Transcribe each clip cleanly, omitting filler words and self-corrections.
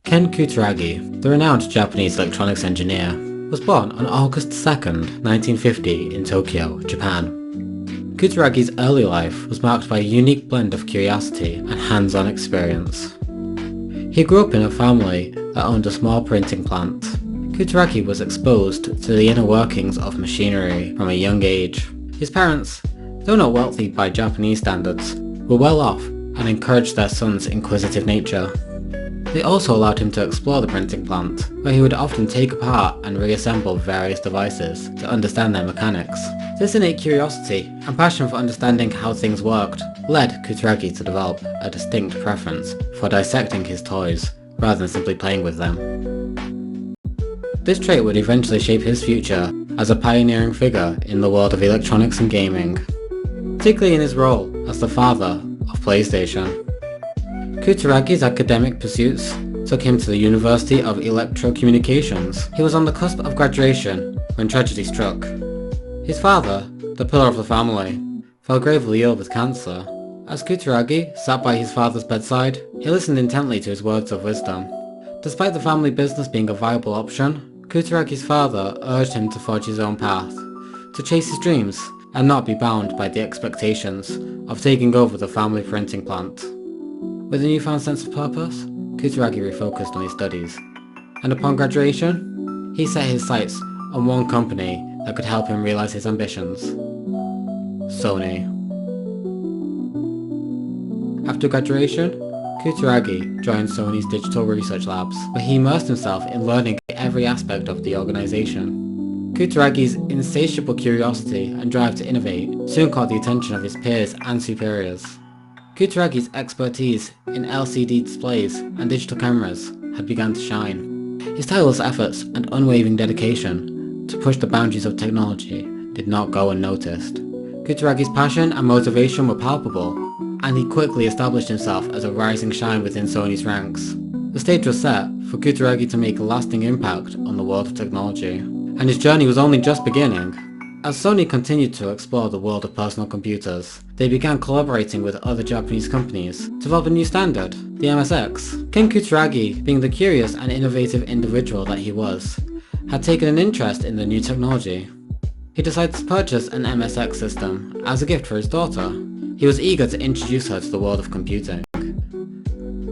Ken Kutaragi, the renowned Japanese electronics engineer, was born on August 2nd, 1950 in Tokyo, Japan. Kutaragi's early life was marked by a unique blend of curiosity and hands-on experience. He grew up in a family that owned a small printing plant. Kutaragi was exposed to the inner workings of machinery from a young age. His parents, though not wealthy by Japanese standards, were well off and encouraged their son's inquisitive nature. They also allowed him to explore the printing plant, where he would often take apart and reassemble various devices to understand their mechanics. This innate curiosity and passion for understanding how things worked led Kutaragi to develop a distinct preference for dissecting his toys rather than simply playing with them. This trait would eventually shape his future as a pioneering figure in the world of electronics and gaming, particularly in his role as the father of PlayStation. Kutaragi's academic pursuits took him to the University of Electrocommunications. He was on the cusp of graduation when tragedy struck. His father, the pillar of the family, fell gravely ill with cancer. As Kutaragi sat by his father's bedside, he listened intently to his words of wisdom. Despite the family business being a viable option, Kutaragi's father urged him to forge his own path, to chase his dreams and not be bound by the expectations of taking over the family printing plant. With a newfound sense of purpose, Kutaragi refocused on his studies, and upon graduation, he set his sights on one company that could help him realize his ambitions: Sony. After graduation, Kutaragi joined Sony's digital research labs, where he immersed himself in learning every aspect of the organization. Kutaragi's insatiable curiosity and drive to innovate soon caught the attention of his peers and superiors. Kutaragi's expertise in LCD displays and digital cameras had begun to shine. His tireless efforts and unwavering dedication to push the boundaries of technology did not go unnoticed. Kutaragi's passion and motivation were palpable, and he quickly established himself as a rising shine within Sony's ranks. The stage was set for Kutaragi to make a lasting impact on the world of technology, and his journey was only just beginning. As Sony continued to explore the world of personal computers, they began collaborating with other Japanese companies to develop a new standard, the MSX. Ken Kutaragi, being the curious and innovative individual that he was, had taken an interest in the new technology. He decided to purchase an MSX system as a gift for his daughter. He was eager to introduce her to the world of computing.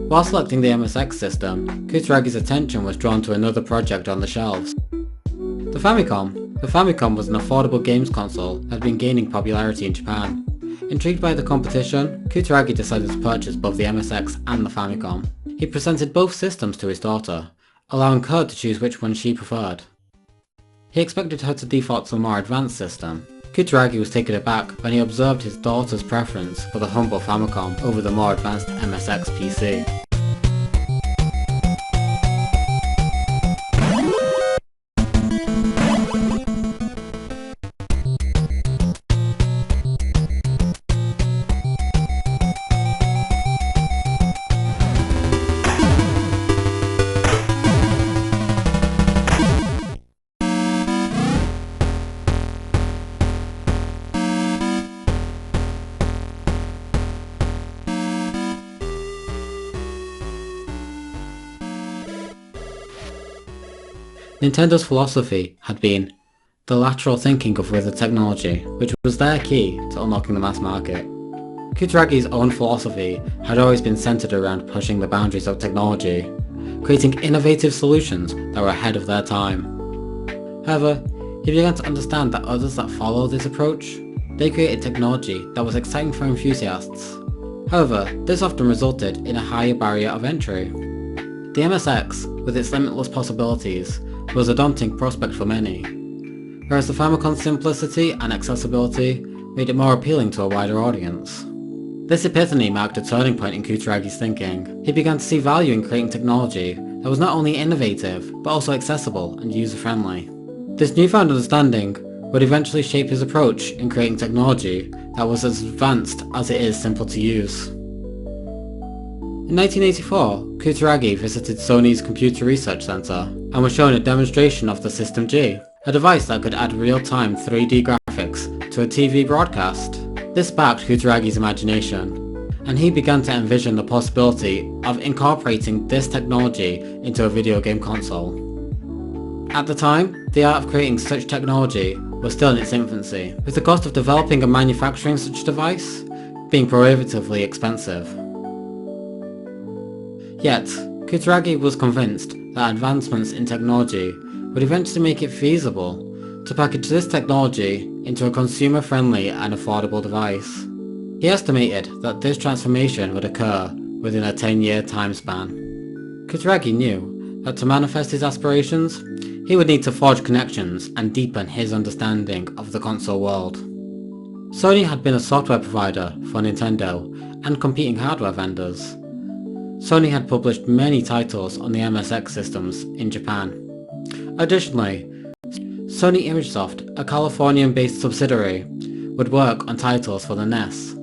While selecting the MSX system, Kutaragi's attention was drawn to another project on the shelves: the Famicom. The Famicom was an affordable games console that had been gaining popularity in Japan. Intrigued by the competition, Kutaragi decided to purchase both the MSX and the Famicom. He presented both systems to his daughter, allowing her to choose which one she preferred. He expected her to default to the more advanced system. Kutaragi was taken aback when he observed his daughter's preference for the humble Famicom over the more advanced MSX PC. Nintendo's philosophy had been the lateral thinking of with the technology, which was their key to unlocking the mass market. Kutaragi's own philosophy had always been centered around pushing the boundaries of technology, creating innovative solutions that were ahead of their time. However, he began to understand that others that followed this approach, they created technology that was exciting for enthusiasts. However, this often resulted in a higher barrier of entry. The MSX, with its limitless possibilities, was a daunting prospect for many, whereas the Famicom's simplicity and accessibility made it more appealing to a wider audience. This epiphany marked a turning point in Kutaragi's thinking. He began to see value in creating technology that was not only innovative, but also accessible and user-friendly. This newfound understanding would eventually shape his approach in creating technology that was as advanced as it is simple to use. In 1984, Kutaragi visited Sony's Computer Research Center and was shown a demonstration of the System G, a device that could add real-time 3D graphics to a TV broadcast. This sparked Kutaragi's imagination, and he began to envision the possibility of incorporating this technology into a video game console. At the time, the art of creating such technology was still in its infancy, with the cost of developing and manufacturing such a device being prohibitively expensive. Yet, Kutaragi was convinced that advancements in technology would eventually make it feasible to package this technology into a consumer-friendly and affordable device. He estimated that this transformation would occur within a 10-year time span. Kutaragi knew that to manifest his aspirations, he would need to forge connections and deepen his understanding of the console world. Sony had been a software provider for Nintendo and competing hardware vendors. Sony had published many titles on the MSX systems in Japan. Additionally, Sony ImageSoft, a Californian-based subsidiary, would work on titles for the NES.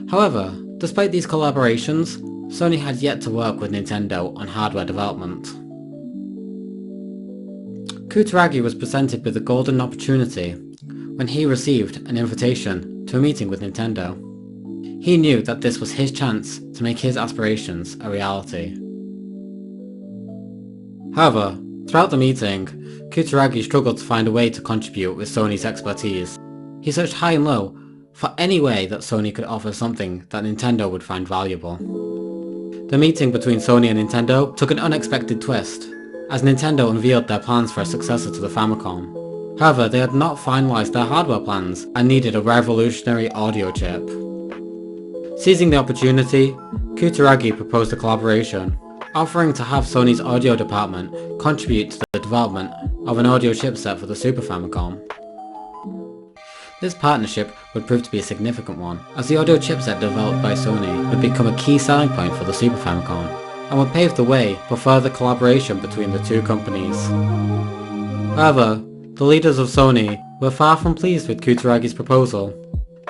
However, despite these collaborations, Sony had yet to work with Nintendo on hardware development. Kutaragi was presented with a golden opportunity when he received an invitation to a meeting with Nintendo. He knew that this was his chance to make his aspirations a reality. However, throughout the meeting, Kutaragi struggled to find a way to contribute with Sony's expertise. He searched high and low for any way that Sony could offer something that Nintendo would find valuable. The meeting between Sony and Nintendo took an unexpected twist, as Nintendo unveiled their plans for a successor to the Famicom. However, they had not finalized their hardware plans and needed a revolutionary audio chip. Seizing the opportunity, Kutaragi proposed a collaboration, offering to have Sony's audio department contribute to the development of an audio chipset for the Super Famicom. This partnership would prove to be a significant one, as the audio chipset developed by Sony would become a key selling point for the Super Famicom, and would pave the way for further collaboration between the two companies. However, the leaders of Sony were far from pleased with Kutaragi's proposal.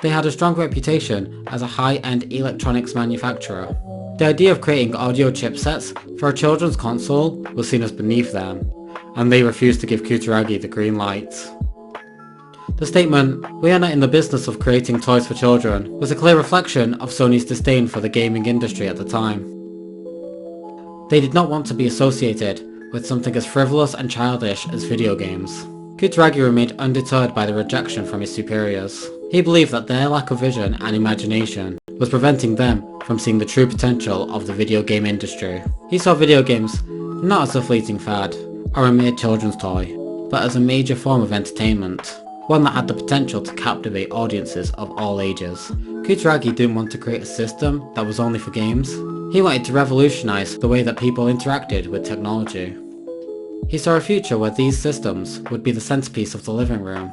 They had a strong reputation as a high-end electronics manufacturer. The idea of creating audio chipsets for a children's console was seen as beneath them, and they refused to give Kutaragi the green light. The statement, "We are not in the business of creating toys for children," was a clear reflection of Sony's disdain for the gaming industry at the time. They did not want to be associated with something as frivolous and childish as video games. Kutaragi remained undeterred by the rejection from his superiors. He believed that their lack of vision and imagination was preventing them from seeing the true potential of the video game industry. He saw video games not as a fleeting fad or a mere children's toy, but as a major form of entertainment, one that had the potential to captivate audiences of all ages. Kutaragi didn't want to create a system that was only for games. He wanted to revolutionize the way that people interacted with technology. He saw a future where these systems would be the centerpiece of the living room,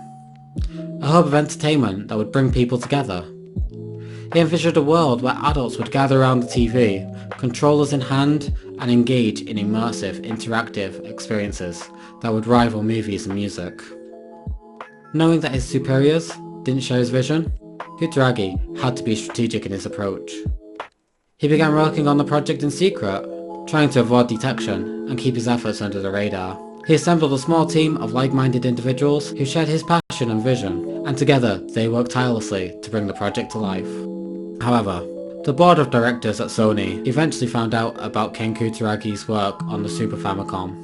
a hub of entertainment that would bring people together. He envisioned a world where adults would gather around the TV, controllers in hand, and engage in immersive, interactive experiences that would rival movies and music. Knowing that his superiors didn't share his vision, Kutaragi had to be strategic in his approach. He began working on the project in secret, trying to avoid detection and keep his efforts under the radar. He assembled a small team of like-minded individuals who shared his passion and vision, and together they worked tirelessly to bring the project to life. However, the board of directors at Sony eventually found out about Ken Kutaragi's work on the Super Famicom,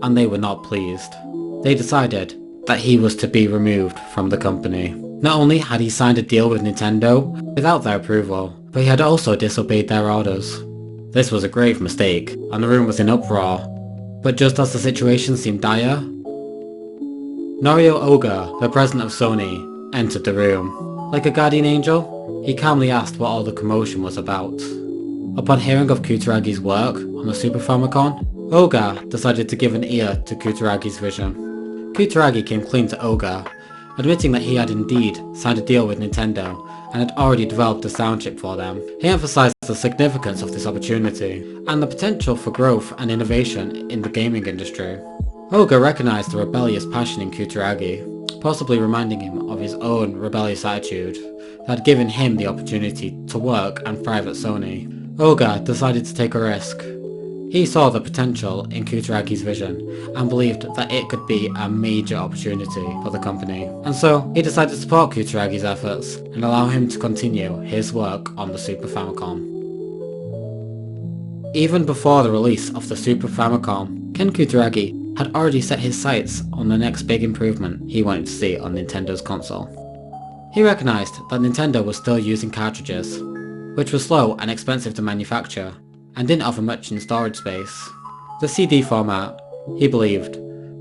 and they were not pleased. They decided that he was to be removed from the company. Not only had he signed a deal with Nintendo without their approval, but he had also disobeyed their orders. This was a grave mistake, and the room was in uproar. But just as the situation seemed dire, Norio Oga, the president of Sony, entered the room. Like a guardian angel, he calmly asked what all the commotion was about. Upon hearing of Kutaragi's work on the Super Famicom, Oga decided to give an ear to Kutaragi's vision. Kutaragi came clean to Oga, admitting that he had indeed signed a deal with Nintendo and had already developed a sound chip for them. He emphasized the significance of this opportunity and the potential for growth and innovation in the gaming industry. Oga recognized the rebellious passion in Kutaragi, possibly reminding him of his own rebellious attitude that had given him the opportunity to work and thrive at Sony. Oga decided to take a risk. He saw the potential in Kutaragi's vision and believed that it could be a major opportunity for the company. And so he decided to support Kutaragi's efforts and allow him to continue his work on the Super Famicom. Even before the release of the Super Famicom, Ken Kutaragi had already set his sights on the next big improvement he wanted to see on Nintendo's console. He recognised that Nintendo was still using cartridges, which were slow and expensive to manufacture, and didn't offer much in storage space. The CD format, he believed,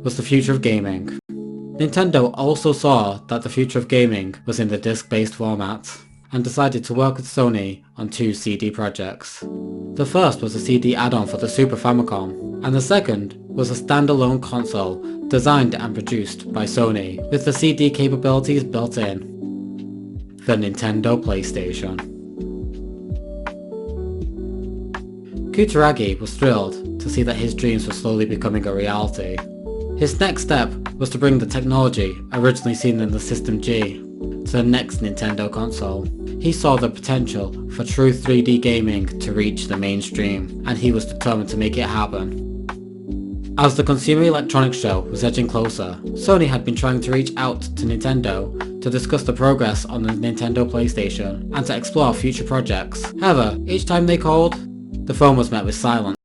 was the future of gaming. Nintendo also saw that the future of gaming was in the disc-based format, and decided to work with Sony on 2 CD projects. The first was a CD add-on for the Super Famicom, and the second was a standalone console designed and produced by Sony with the CD capabilities built in. The Nintendo PlayStation. Kutaragi was thrilled to see that his dreams were slowly becoming a reality. His next step was to bring the technology originally seen in the System G to the next Nintendo console. He saw the potential for true 3D gaming to reach the mainstream, and he was determined to make it happen. As the Consumer Electronics Show was edging closer, Sony had been trying to reach out to Nintendo to discuss the progress on the Nintendo PlayStation and to explore future projects. However, each time they called, the phone was met with silence.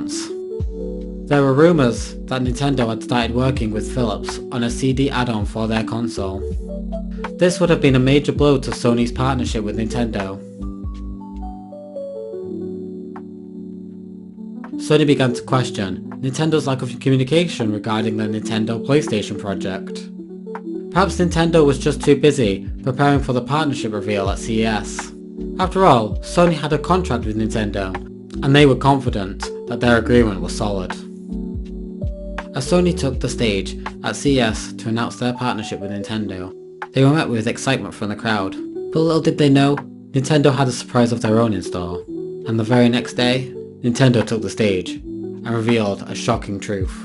There were rumours that Nintendo had started working with Philips on a CD add-on for their console. This would have been a major blow to Sony's partnership with Nintendo. Sony began to question Nintendo's lack of communication regarding the Nintendo PlayStation project. Perhaps Nintendo was just too busy preparing for the partnership reveal at CES. After all, Sony had a contract with Nintendo, and they were confident that their agreement was solid. As Sony took the stage at CES to announce their partnership with Nintendo, they were met with excitement from the crowd. But little did they know, Nintendo had a surprise of their own in store. And the very next day, Nintendo took the stage and revealed a shocking truth.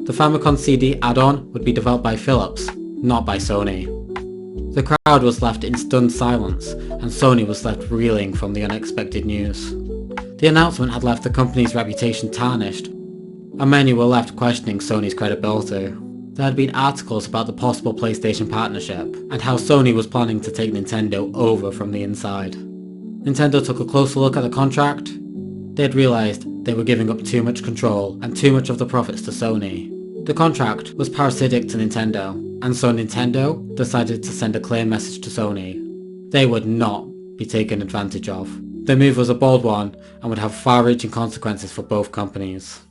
The Famicom CD add-on would be developed by Philips, not by Sony. The crowd was left in stunned silence, and Sony was left reeling from the unexpected news. The announcement had left the company's reputation tarnished, and many were left questioning Sony's credibility. There had been articles about the possible PlayStation partnership, and how Sony was planning to take Nintendo over from the inside. Nintendo took a closer look at the contract. They had realised they were giving up too much control and too much of the profits to Sony. The contract was parasitic to Nintendo, and so Nintendo decided to send a clear message to Sony. They would not be taken advantage of. The move was a bold one and would have far-reaching consequences for both companies.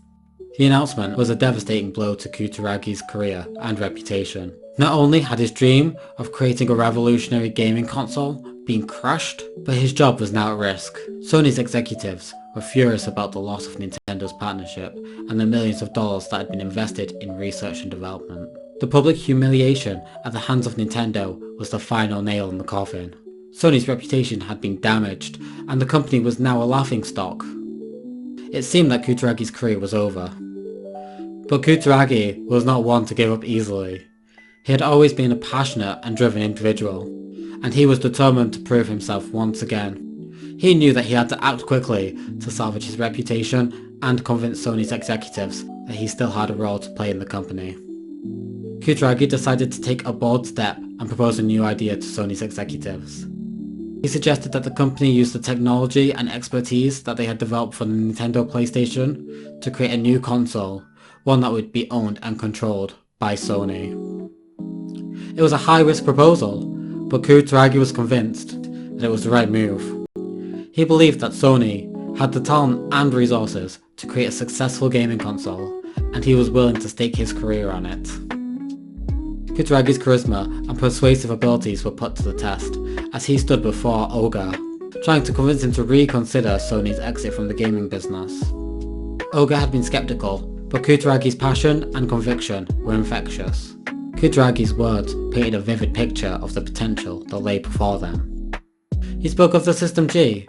The announcement was a devastating blow to Kutaragi's career and reputation. Not only had his dream of creating a revolutionary gaming console been crushed, but his job was now at risk. Sony's executives were furious about the loss of Nintendo's partnership and the millions of dollars that had been invested in research and development. The public humiliation at the hands of Nintendo was the final nail in the coffin. Sony's reputation had been damaged, and the company was now a laughingstock. It seemed that Kutaragi's career was over. But Kutaragi was not one to give up easily. He had always been a passionate and driven individual, and he was determined to prove himself once again. He knew that he had to act quickly to salvage his reputation and convince Sony's executives that he still had a role to play in the company. Kutaragi decided to take a bold step and propose a new idea to Sony's executives. He suggested that the company use the technology and expertise that they had developed for the Nintendo PlayStation to create a new console, one that would be owned and controlled by Sony. It was a high-risk proposal, but Kutaragi was convinced that it was the right move. He believed that Sony had the talent and resources to create a successful gaming console, and he was willing to stake his career on it. Kutaragi's charisma and persuasive abilities were put to the test, as he stood before Oga, trying to convince him to reconsider Sony's exit from the gaming business. Oga had been skeptical, but Kutaragi's passion and conviction were infectious. Kutaragi's words painted a vivid picture of the potential that lay before them. He spoke of the System G,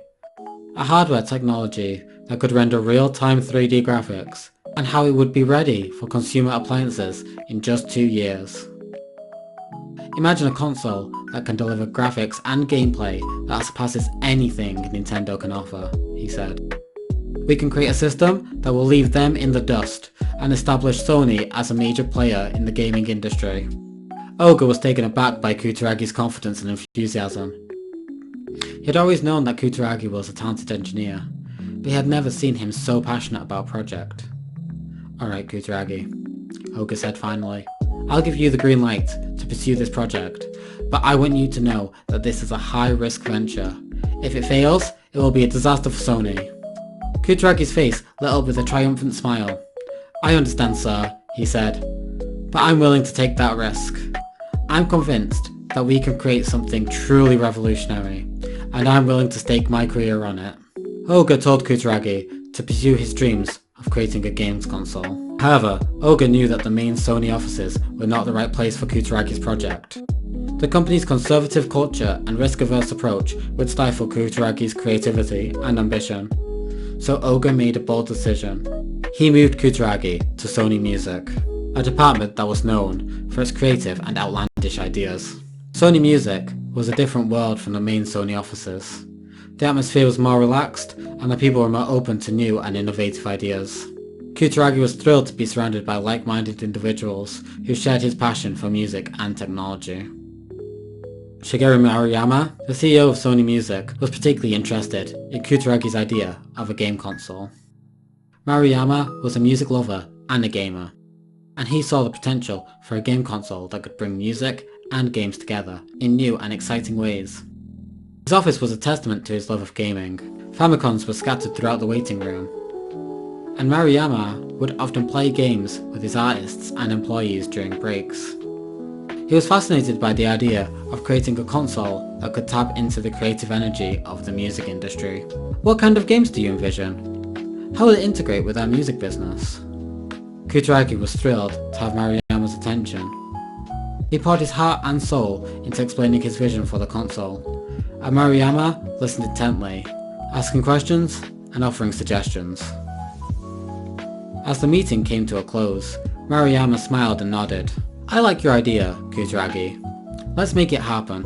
a hardware technology that could render real-time 3D graphics, and how it would be ready for consumer appliances in just 2 years. Imagine a console that can deliver graphics and gameplay that surpasses anything Nintendo can offer, he said. We can create a system that will leave them in the dust and establish Sony as a major player in the gaming industry. Oga was taken aback by Kutaragi's confidence and enthusiasm. He had always known that Kutaragi was a talented engineer, but he had never seen him so passionate about a project. "Alright, Kutaragi," Oga said finally. "I'll give you the green light to pursue this project, but I want you to know that this is a high-risk venture. If it fails, it will be a disaster for Sony." Kutaragi's face lit up with a triumphant smile. "I understand, sir," he said, "but I'm willing to take that risk. I'm convinced that we can create something truly revolutionary, and I'm willing to stake my career on it." Oga told Kutaragi to pursue his dreams of creating a games console. However, Oga knew that the main Sony offices were not the right place for Kutaragi's project. The company's conservative culture and risk-averse approach would stifle Kutaragi's creativity and ambition. So Oga made a bold decision. He moved Kutaragi to Sony Music, a department that was known for its creative and outlandish ideas. Sony Music was a different world from the main Sony offices. The atmosphere was more relaxed, and the people were more open to new and innovative ideas. Kutaragi was thrilled to be surrounded by like-minded individuals who shared his passion for music and technology. Shigeru Maruyama, the CEO of Sony Music, was particularly interested in Kutaragi's idea of a game console. Maruyama was a music lover and a gamer, and he saw the potential for a game console that could bring music and games together in new and exciting ways. His office was a testament to his love of gaming. Famicons were scattered throughout the waiting room, and Maruyama would often play games with his artists and employees during breaks. He was fascinated by the idea of creating a console that could tap into the creative energy of the music industry. "What kind of games do you envision? How will it integrate with our music business?" Kutaragi was thrilled to have Maruyama's attention. He poured his heart and soul into explaining his vision for the console, and Maruyama listened intently, asking questions and offering suggestions. As the meeting came to a close, Maruyama smiled and nodded. "I like your idea, Kutaragi. Let's make it happen."